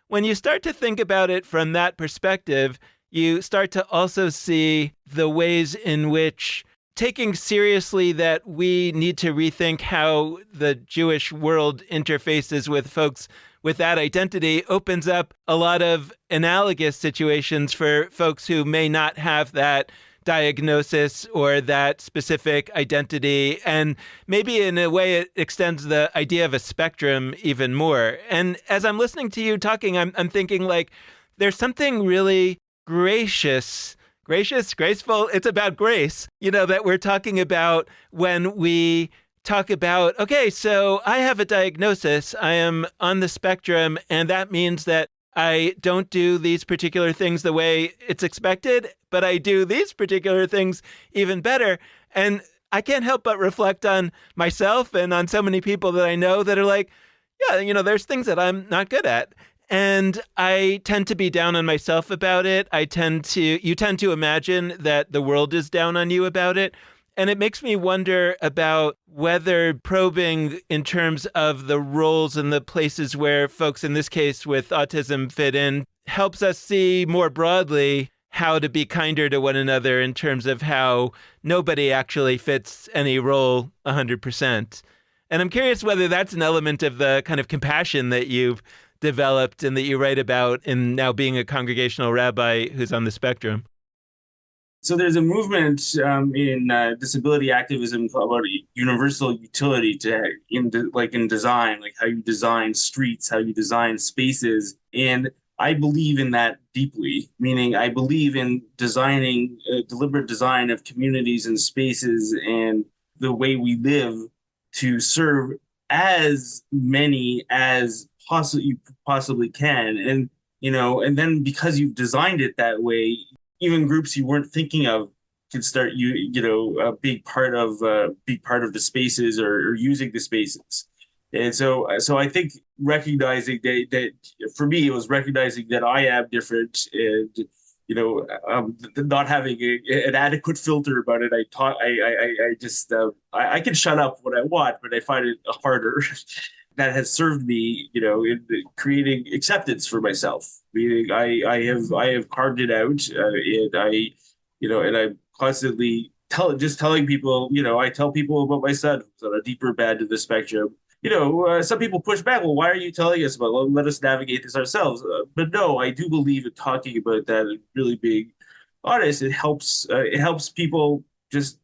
when you start to think about it from that perspective, you start to also see the ways in which taking seriously that we need to rethink how the Jewish world interfaces with folks with that identity opens up a lot of analogous situations for folks who may not have that diagnosis or that specific identity. And maybe in a way it extends the idea of a spectrum even more. And as I'm listening to you talking, I'm thinking like there's something really graceful. It's about grace, that we're talking about when we talk about, okay, so I have a diagnosis. I am on the spectrum, and that means that I don't do these particular things the way it's expected, but I do these particular things even better. And I can't help but reflect on myself and on so many people that I know that are like, yeah, there's things that I'm not good at. And I tend to be down on myself about it. You tend to imagine that the world is down on you about it. And it makes me wonder about whether probing in terms of the roles and the places where folks, in this case with autism, fit in, helps us see more broadly how to be kinder to one another in terms of how nobody actually fits any role 100%. And I'm curious whether that's an element of the kind of compassion that you've developed and that you write about in now being a congregational rabbi who's on the spectrum. So there's a movement in disability activism about universal utility in design, like how you design streets, how you design spaces. And I believe in that deeply, meaning I believe in designing deliberate design of communities and spaces and the way we live to serve as many as you possibly can. And, and then because you've designed it that way, even groups you weren't thinking of can start a big part of the spaces or using the spaces. And so I think recognizing that for me, it was recognizing that I am different and, not having an adequate filter about it. I can shut up what I want, but I find it harder. That has served me, in creating acceptance for myself. Meaning, I have carved it out, and I'm constantly telling people. I tell people about my son who's on a deeper band of the spectrum. Some people push back. Well, why are you telling us about? Let us navigate this ourselves. But no, I do believe in talking about that and really being honest. It helps. It helps people just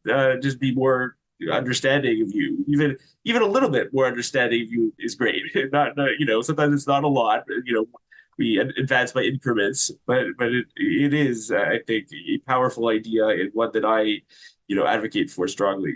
be more understanding of you. Even a little bit more understanding of you is great. Not sometimes it's not a lot. we advance by increments, but it is, I think, a powerful idea and one that I, advocate for strongly.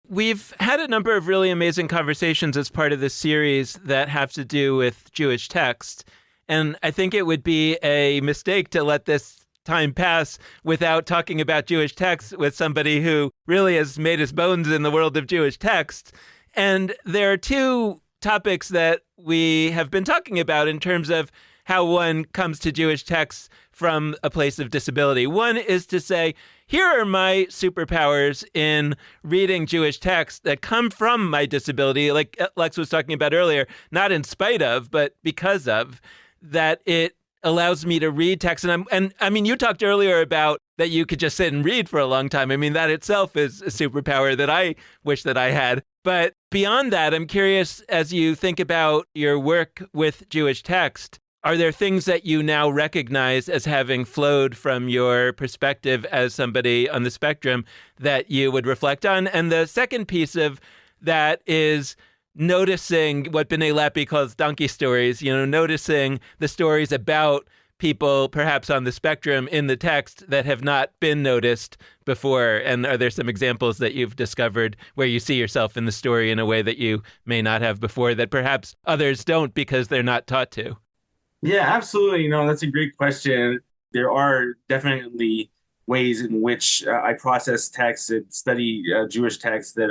We've had a number of really amazing conversations as part of this series that have to do with Jewish text. And I think it would be a mistake to let this time pass without talking about Jewish text with somebody who really has made his bones in the world of Jewish text. And there are two topics that we have been talking about in terms of how one comes to Jewish texts from a place of disability. One is to say, here are my superpowers in reading Jewish texts that come from my disability, like Lex was talking about earlier, not in spite of, but because of, that it allows me to read text. And I mean, you talked earlier about that you could just sit and read for a long time. I mean, that itself is a superpower that I wish that I had. But beyond that, I'm curious, as you think about your work with Jewish text, are there things that you now recognize as having flowed from your perspective as somebody on the spectrum that you would reflect on? And the second piece of that is noticing what B'nai Lappi calls donkey stories, noticing the stories about people perhaps on the spectrum in the text that have not been noticed before. And are there some examples that you've discovered where you see yourself in the story in a way that you may not have before that perhaps others don't because they're not taught to? Yeah, absolutely. That's a great question. There are definitely ways in which I process text and study Jewish texts that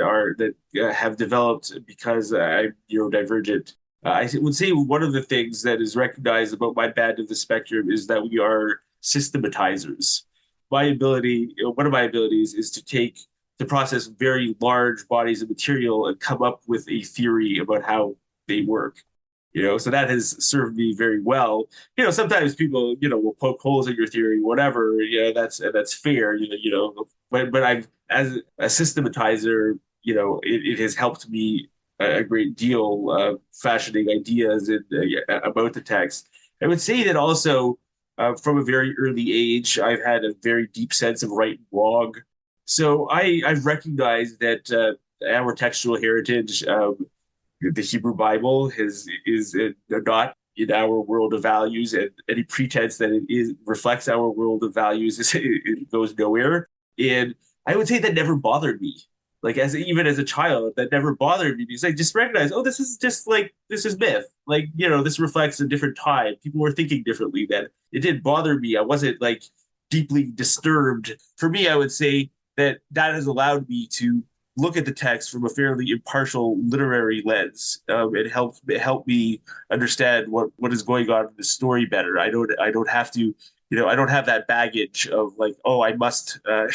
have developed because I'm neurodivergent. I would say one of the things that is recognized about my band of the spectrum is that we are systematizers. One of my abilities is to process very large bodies of material and come up with a theory about how they work. So that has served me very well. Sometimes people, will poke holes in your theory, whatever. That's fair. But I've, as a systematizer, it has helped me a great deal, fashioning ideas about the text. I would say that also from a very early age, I've had a very deep sense of right and wrong. So I've recognized that our textual heritage. The Hebrew Bible is not in our world of values, and any pretense that it reflects our world of values it goes nowhere. And I would say that never bothered me. Like even as a child, that never bothered me because I just recognized, this is myth. This reflects a different time. People were thinking differently then. It didn't bother me. I wasn't deeply disturbed. For me, I would say that has allowed me to look at the text from a fairly impartial literary lens. It helped me understand what is going on in the story better. I don't have to, I don't have that baggage of I must, I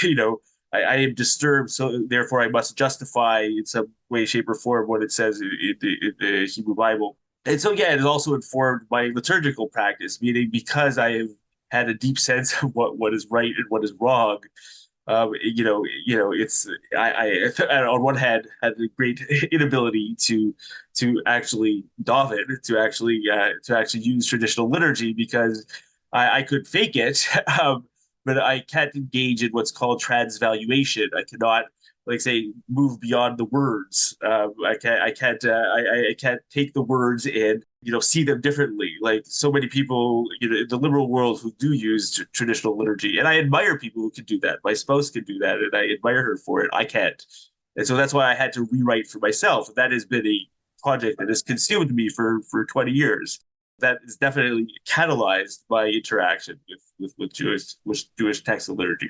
am disturbed, so therefore I must justify in some way, shape, or form what it says in the Hebrew Bible. And so, it has also informed my liturgical practice, meaning because I have had a deep sense of what is right and what is wrong. It's I on one hand had a great inability to actually daven, to actually use traditional liturgy because I could fake it, but I can't engage in what's called transvaluation. I cannot move beyond the words. I can't take the words and see them differently. Like so many people in the liberal world who do use traditional liturgy, and I admire people who can do that. My spouse can do that, and I admire her for it. I can't, and so that's why I had to rewrite for myself. That has been a project that has consumed me for 20 years. That is definitely catalyzed by interaction with Jewish text and liturgy.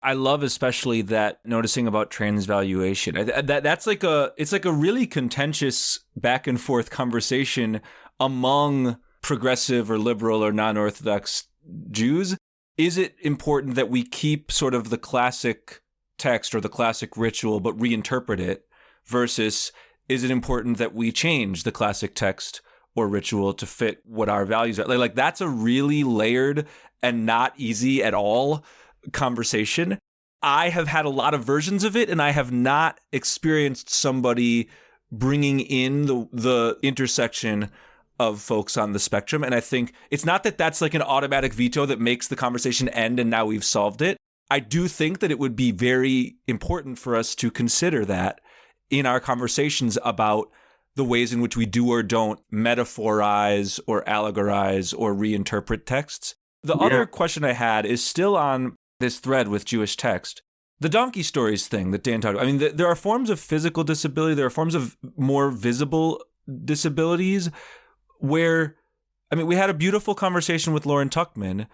I love especially that noticing about transvaluation. That's it's like a really contentious back and forth conversation among progressive or liberal or non-Orthodox Jews. Is it important that we keep sort of the classic text or the classic ritual but reinterpret it versus is it important that we change the classic text or ritual to fit what our values are? Like that's a really layered and not easy at all conversation. I have had a lot of versions of it, and I have not experienced somebody bringing in the intersection of folks on the spectrum. And I think it's not that that's like an automatic veto that makes the conversation end and now we've solved it. I do think that it would be very important for us to consider that in our conversations about the ways in which we do or don't metaphorize or allegorize or reinterpret texts. The other question I had is still on this thread with Jewish text. The donkey stories thing that Dan talked about. I mean, there are forms of physical disability. There are forms of more visible disabilities where, I mean, we had a beautiful conversation with Lauren Tuckman,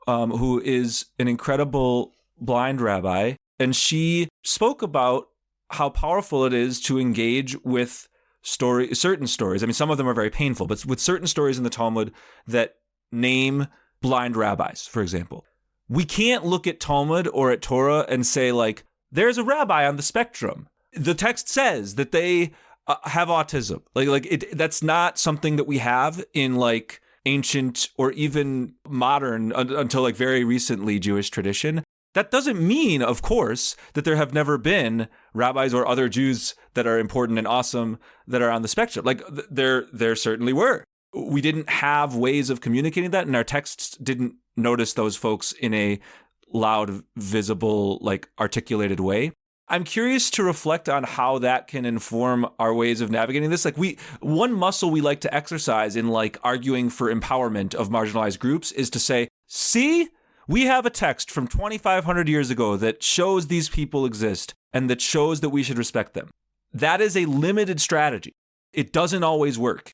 who is an incredible blind rabbi, and she spoke about how powerful it is to engage with certain stories. I mean, some of them are very painful, but with certain stories in the Talmud that name blind rabbis, for example. We can't look at Talmud or at Torah and say, like, there's a rabbi on the spectrum. The text says that they have autism. That's not something that we have in, like, ancient or even modern, until, like, very recently, Jewish tradition. That doesn't mean, of course, that there have never been rabbis or other Jews that are important and awesome that are on the spectrum. Like, there certainly were. We didn't have ways of communicating that, and our texts didn't notice those folks in a loud, visible, like, articulated way. I'm curious to reflect on how that can inform our ways of navigating this. Like, one muscle we like to exercise in, like, arguing for empowerment of marginalized groups is to say, see, we have a text from 2,500 years ago that shows these people exist and that shows that we should respect them. That is a limited strategy. It doesn't always work.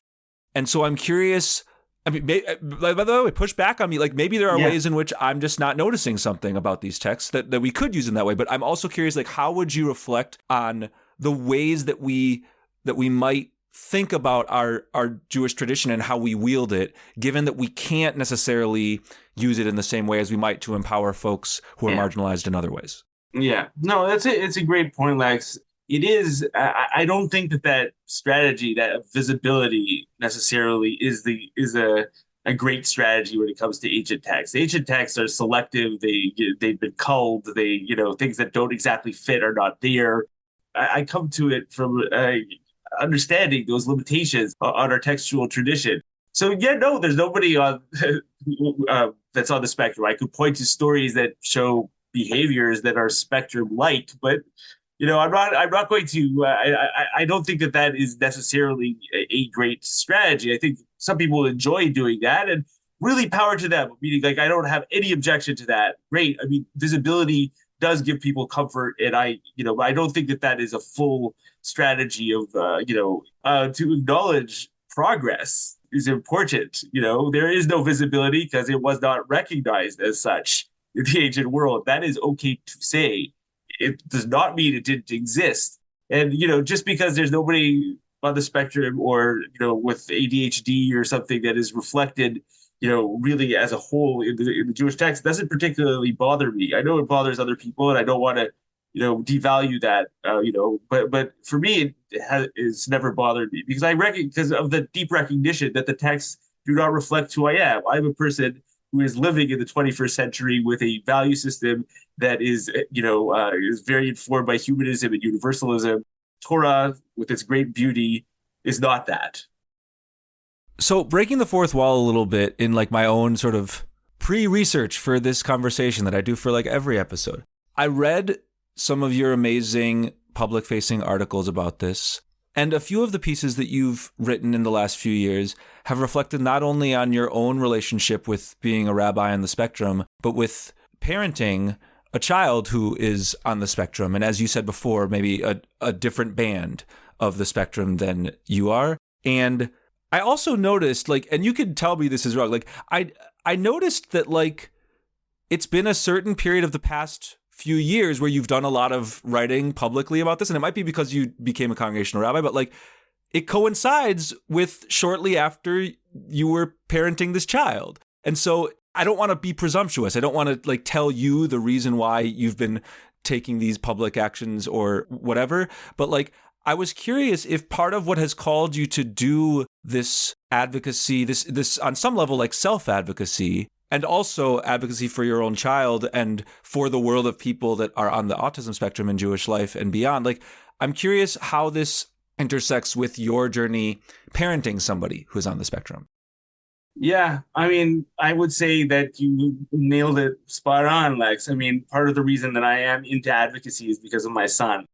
And so I'm curious, I mean, by the way, push back on me. Like, maybe there are ways in which I'm just not noticing something about these texts that we could use in that way. But I'm also curious, like, how would you reflect on the ways that we might think about our Jewish tradition and how we wield it, given that we can't necessarily use it in the same way as we might to empower folks who are marginalized in other ways? Yeah. No, it's a great point, Lex. It is. I don't think that strategy, that visibility, necessarily is a great strategy when it comes to ancient texts. Ancient texts are selective. They've been culled. Things that don't exactly fit are not there. I come to it from understanding those limitations on our textual tradition. So there's nobody on that's on the spectrum. I could point to stories that show behaviors that are spectrum-like, but I'm not going to. I don't think that is necessarily a great strategy. I think some people enjoy doing that, and really power to them. Meaning, like, I don't have any objection to that. Great. I mean, visibility does give people comfort, and I don't think that is a full strategy of to acknowledge progress is important. There is no visibility because it was not recognized as such in the ancient world. That is okay to say. It does not mean it didn't exist. And, just because there's nobody on the spectrum or, with ADHD or something that is reflected, really as a whole in the Jewish text doesn't particularly bother me. I know it bothers other people, and I don't want to, devalue that, but for me, it's never bothered me because because of the deep recognition that the texts do not reflect who I am. I'm a person who is living in the 21st century with a value system that is very informed by humanism and universalism. Torah, with its great beauty, is not that. So breaking the fourth wall a little bit in, like, my own sort of pre-research for this conversation that I do for, like, every episode, I read some of your amazing public-facing articles about this. And a few of the pieces that you've written in the last few years have reflected not only on your own relationship with being a rabbi on the spectrum, but with parenting a child who is on the spectrum. And as you said before, maybe a different band of the spectrum than you are. And I also noticed, like, and you could tell me this is wrong, like, I noticed that, like, it's been a certain period of the past few years where you've done a lot of writing publicly about this, and it might be because you became a congregational rabbi, but, like, it coincides with shortly after you were parenting this child. And so I don't want to be presumptuous. I don't want to, like, tell you the reason why you've been taking these public actions or whatever, but, like, I was curious if part of what has called you to do this advocacy, this on some level, like, self-advocacy, and also advocacy for your own child and for the world of people that are on the autism spectrum in Jewish life and beyond. Like, I'm curious how this intersects with your journey parenting somebody who's on the spectrum. Yeah, I mean, I would say that you nailed it spot on, Lex. I mean, part of the reason that I am into advocacy is because of my son.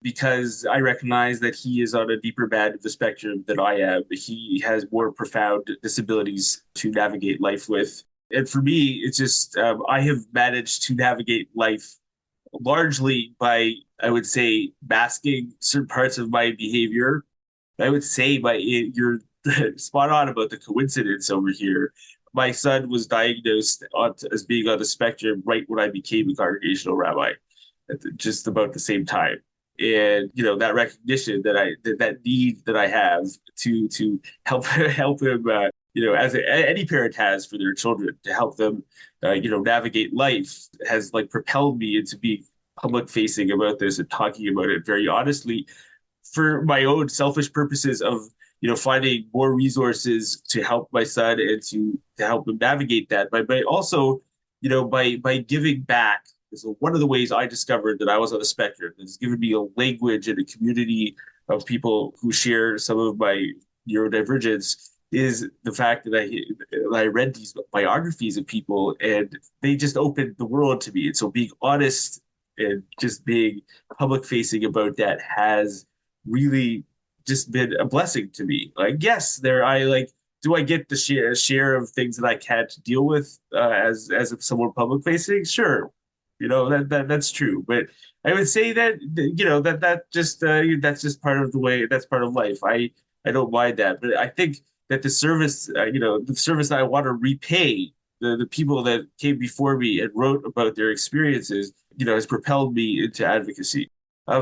because I recognize that he is on a deeper band of the spectrum than I am. He has more profound disabilities to navigate life with. And for me, it's just, I have managed to navigate life largely by, I would say, masking certain parts of my behavior. I would say you're spot on about the coincidence over here. My son was diagnosed as being on the spectrum right when I became a congregational rabbi, at just about the same time. And that recognition that need that I have to help him, as any parent has for their children, to help them, navigate life, has like propelled me into being public facing about this and talking about it very honestly, for my own selfish purposes of finding more resources to help my son and to help him navigate that, but also by giving back. So one of the ways I discovered that I was on the spectrum has given me a language and a community of people who share some of my neurodivergence is the fact that I read these biographies of people, and they just opened the world to me. And so being honest and just being public facing about that has really just been a blessing to me. Like, yes, do I get the share of things that I can't deal with as if someone public facing? Sure. That's true, but I would say that that's just part of the way. That's part of life. I don't mind that, but I think that the service that I want to repay the people that came before me and wrote about their experiences, has propelled me into advocacy.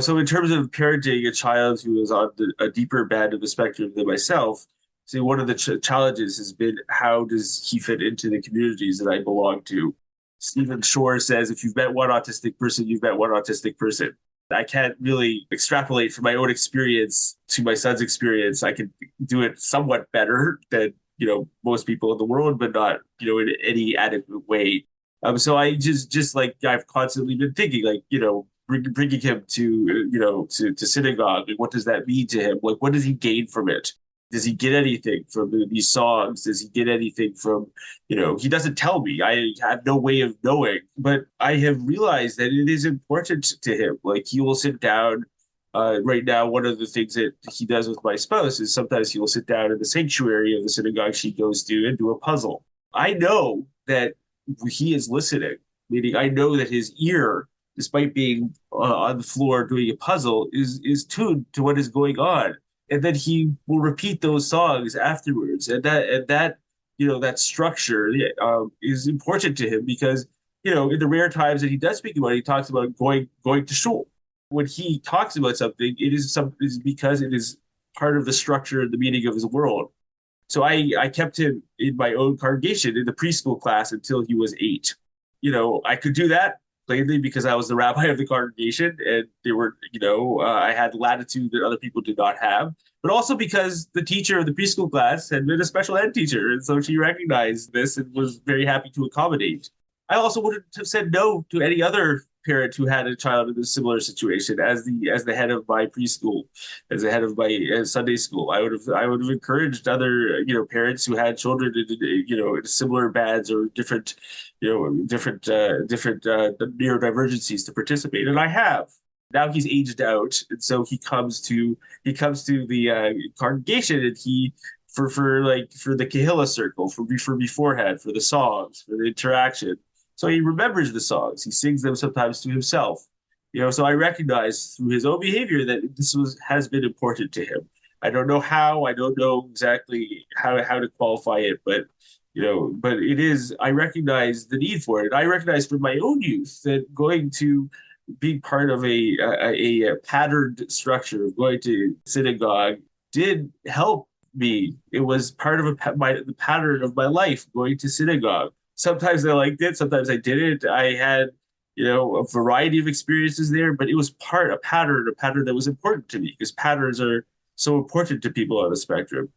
So in terms of parenting a child who is on a deeper band of the spectrum than myself, one of the challenges has been, how does he fit into the communities that I belong to? Stephen Shore says, if you've met one autistic person, you've met one autistic person. I can't really extrapolate from my own experience to my son's experience. I can do it somewhat better than, most people in the world, but not, in any adequate way. So I just like, I've constantly been thinking, like, bringing him to synagogue. And what does that mean to him? Like, what does he gain from it? Does he get anything from these songs? Does he get anything from, he doesn't tell me. I have no way of knowing, but I have realized that it is important to him. Like, he will sit down. Right now, one of the things that he does with my spouse is sometimes he will sit down in the sanctuary of the synagogue she goes to and do a puzzle. I know that he is listening, meaning I know that his ear, despite being on the floor doing a puzzle, is tuned to what is going on. And then he will repeat those songs afterwards, and that structure is important to him because in the rare times that he does speak about it, he talks about going to shul. When he talks about something, it is because it is part of the structure and the meaning of his world. So I kept him in my own congregation in the preschool class until he was 8. I could do that plainly because I was the rabbi of the congregation, and they were, I had latitude that other people did not have, but also because the teacher of the preschool class had been a special ed teacher. And so she recognized this and was very happy to accommodate. I also wouldn't have said no to any other parent who had a child in a similar situation as the head of my preschool, as the head of my Sunday school. I would have encouraged other parents who had children in similar bands or different neurodivergencies to participate, and I have. Now he's aged out, and so he comes to the congregation, and he for the Kahila circle, for beforehand, for the songs, for the interaction. So he remembers the songs. He sings them sometimes to himself. So I recognize through his own behavior that this has been important to him. I don't know how. I don't know exactly how to qualify it, but it is. I recognize the need for it. I recognize from my own youth that going to be part of a patterned structure of going to synagogue did help me. It was part of the pattern of my life, going to synagogue. Sometimes I liked it, sometimes I didn't. I had, a variety of experiences there, but it was a pattern that was important to me because patterns are so important to people on the spectrum.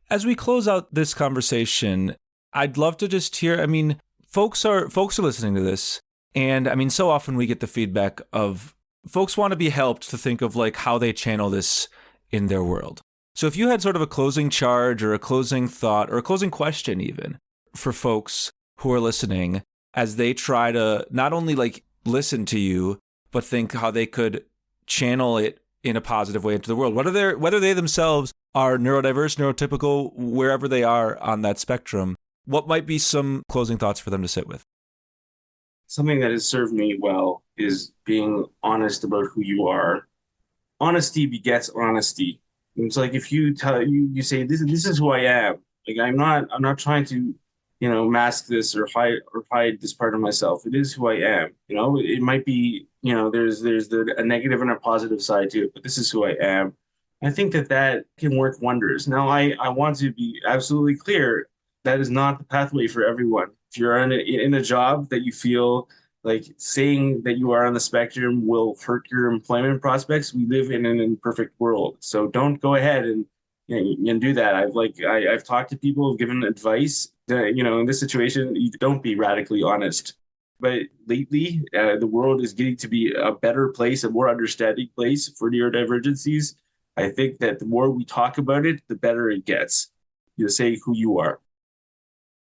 As we close out this conversation, I'd love to just hear, folks are listening to this, and so often we get the feedback of folks want to be helped to think of like how they channel this in their world. So if you had sort of a closing charge or a closing thought or a closing question even for folks who are listening as they try to not only like listen to you, but think how they could channel it in a positive way into the world, whether they themselves are neurodiverse, neurotypical, wherever they are on that spectrum. What might be some closing thoughts for them to sit with? Something that has served me well is being honest about who you are. Honesty begets honesty. It's like if you say this is who I am. Like I'm not trying to, mask this or hide this part of myself. It is who I am. It might be, there's a negative and a positive side to it, but this is who I am. I think that can work wonders. Now, I want to be absolutely clear. That is not the pathway for everyone. If you're in a job that you feel like saying that you are on the spectrum will hurt your employment prospects, we live in an imperfect world. So don't go ahead and do that. I've talked to people, given advice that, in this situation, you don't be radically honest. But lately, the world is getting to be a better place, a more understanding place for neurodivergencies. I think that the more we talk about it, the better it gets. Say who you are.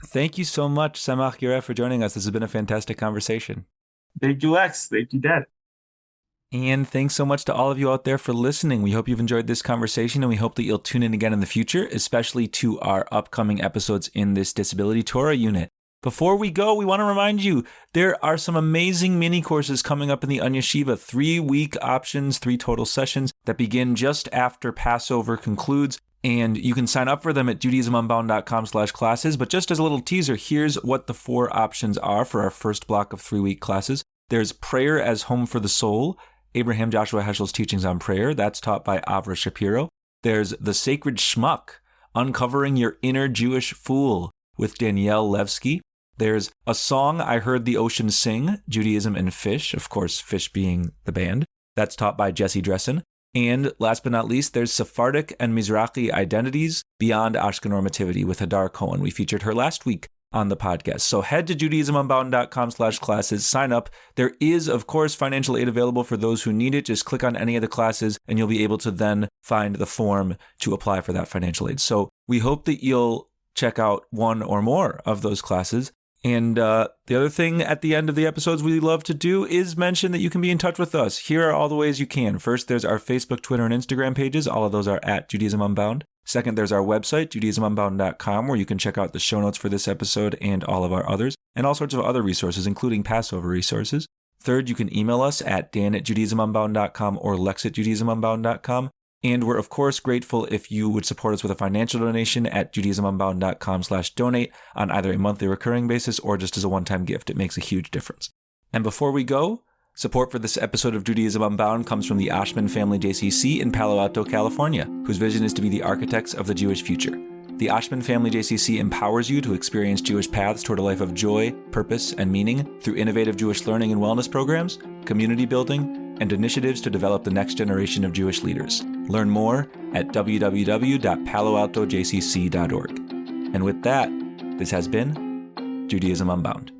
Thank you so much, Tzemah Yoreh, for joining us. This has been a fantastic conversation. Thank you, Lex. Thank you, Dad. And thanks so much to all of you out there for listening. We hope you've enjoyed this conversation, and we hope that you'll tune in again in the future, especially to our upcoming episodes in this Disability Torah unit. Before we go, we want to remind you, there are some amazing mini courses coming up in the Onion Yeshiva, 3-week options, 3 total sessions that begin just after Passover concludes. And you can sign up for them at judaismunbound.com/classes. But just as a little teaser, here's what the 4 options are for our first block of 3-week classes. There's Prayer as Home for the Soul, Abraham Joshua Heschel's teachings on prayer. That's taught by Avra Shapiro. There's The Sacred Shmuck, Uncovering Your Inner Jewish Fool with Danielle Levsky. There's A Song I Heard the Ocean Sing, Judaism and Fish, of course, Fish being the band. That's taught by Jesse Dressen. And last but not least, there's Sephardic and Mizrahi Identities Beyond Ashkenormativity with Hadar Cohen. We featured her last week on the podcast. So head to judaismunbound.com/classes, sign up. There is, of course, financial aid available for those who need it. Just click on any of the classes and you'll be able to then find the form to apply for that financial aid. So we hope that you'll check out one or more of those classes. And the other thing at the end of the episodes we love to do is mention that you can be in touch with us. Here are all the ways you can. First, there's our Facebook, Twitter, and Instagram pages. All of those are at Judaism Unbound. Second, there's our website, judaismunbound.com, where you can check out the show notes for this episode and all of our others, and all sorts of other resources, including Passover resources. Third, you can email us at dan@judaismunbound.com or lex@judaismunbound.com. And we're, of course, grateful if you would support us with a financial donation at judaismunbound.com/donate on either a monthly recurring basis or just as a one-time gift. It makes a huge difference. And before we go, support for this episode of Judaism Unbound comes from the Ashman Family JCC in Palo Alto, California, whose vision is to be the architects of the Jewish future. The Ashman Family JCC empowers you to experience Jewish paths toward a life of joy, purpose, and meaning through innovative Jewish learning and wellness programs, community building, and initiatives to develop the next generation of Jewish leaders. Learn more at www.paloaltojcc.org. And with that, this has been Judaism Unbound.